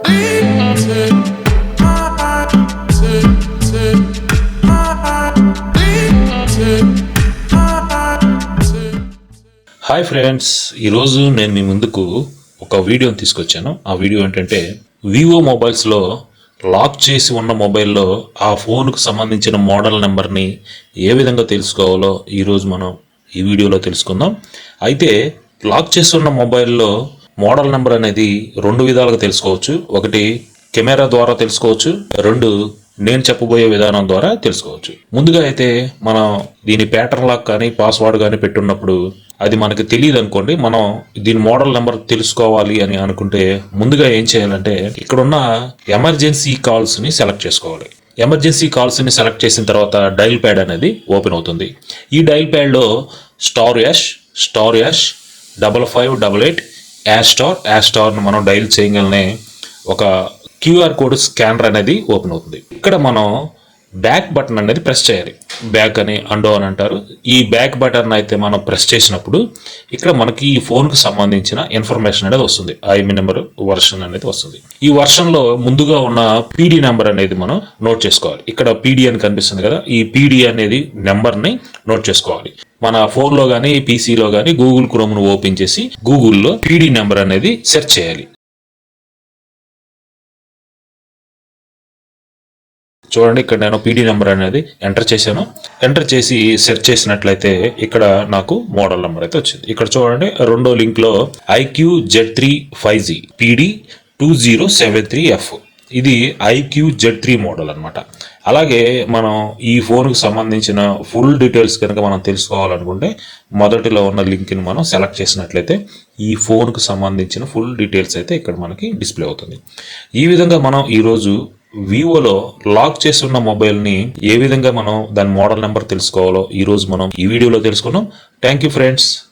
Hi friends, ఈరోజు నేను మీ ముందుకు ఒక వీడియోని తీసుకొచ్చాను. ఆ వీడియో ఏంటంటే వివో మొబైల్స్లో లాక్ చేసి ఉన్న మొబైల్లో ఆ ఫోన్కు సంబంధించిన మోడల్ నెంబర్ని ఏ విధంగా తెలుసుకోవాలో ఈరోజు మనం ఈ వీడియోలో తెలుసుకుందాం. అయితే లాక్ చేసి ఉన్న మొబైల్లో మోడల్ నెంబర్ అనేది రెండు విధాలుగా తెలుసుకోవచ్చు. ఒకటి కెమెరా ద్వారా తెలుసుకోవచ్చు, రెండు నేను చెప్పబోయే విధానం ద్వారా తెలుసుకోవచ్చు. ముందుగా అయితే మనం దీని ప్యాటర్న్ లాక్ కానీ పాస్వర్డ్ కానీ పెట్టున్నప్పుడు అది మనకి తెలియదు అనుకోండి, మనం దీని మోడల్ నెంబర్ తెలుసుకోవాలి అని అనుకుంటే ముందుగా ఏం చేయాలంటే ఇక్కడున్న ఎమర్జెన్సీ కాల్స్ని సెలెక్ట్ చేసుకోవాలి. ఎమర్జెన్సీ కాల్స్ని సెలెక్ట్ చేసిన తర్వాత డైల్ ప్యాడ్ అనేది ఓపెన్ అవుతుంది. ఈ డైల్ ప్యాడ్లో *#*5588 *#*ని మనం డైల్ చేయగలనే ఒక QR కోడ్ స్కానర్ అనేది ఓపెన్ అవుతుంది. ఇక్కడ మనం బ్యాక్ బటన్ అనేది ప్రెస్ చేయాలి. బ్యాక్ అని అండో అని అంటారు. ఈ బ్యాక్ బటన్ అయితే మనం ప్రెస్ చేసినప్పుడు ఇక్కడ మనకి ఈ ఫోన్కి సంబంధించిన ఇన్ఫర్మేషన్ అనేది వస్తుంది. ఐఎంఈ నెంబర్ వర్షన్ అనేది వస్తుంది. ఈ వర్షన్లో ముందుగా ఉన్న పీడీ నెంబర్ అనేది మనం నోట్ చేసుకోవాలి. ఇక్కడ పీడీ అని కనిపిస్తుంది కదా, ఈ పీడీ అనేది నెంబర్ని నోట్ చేసుకోవాలి. మన ఫోన్లో కానీ పీసీలో కానీ గూగుల్ క్రోమ్ను ఓపెన్ చేసి గూగుల్లో పీడీ నెంబర్ అనేది సెర్చ్ చేయాలి. చూడండి, ఇక్కడ నేను పీడీ నెంబర్ అనేది ఎంటర్ చేశాను. ఎంటర్ చేసి సెర్చ్ చేసినట్లయితే ఇక్కడ నాకు మోడల్ నెంబర్ అయితే వచ్చింది. ఇక్కడ చూడండి, రెండో లింక్ లో IQZ3 PD 2073F, ఇది IQZ3 మోడల్ అనమాట. అలాగే మనం ఈ ఫోన్కి సంబంధించిన ఫుల్ డీటెయిల్స్ కనుక మనం తెలుసుకోవాలనుకుంటే మొదటిలో ఉన్న లింక్ని మనం సెలెక్ట్ చేసినట్లయితే ఈ ఫోన్కి సంబంధించిన ఫుల్ డీటెయిల్స్ అయితే ఇక్కడ మనకి డిస్ప్లే అవుతుంది. ఈ విధంగా మనం ఈరోజు వివోలో లాక్ చేసి ఉన్న మొబైల్ని ఏ విధంగా మనం దాని మోడల్ నెంబర్ తెలుసుకోవాలో ఈరోజు మనం ఈ వీడియోలో తెలుసుకున్నాం. Thank you friends.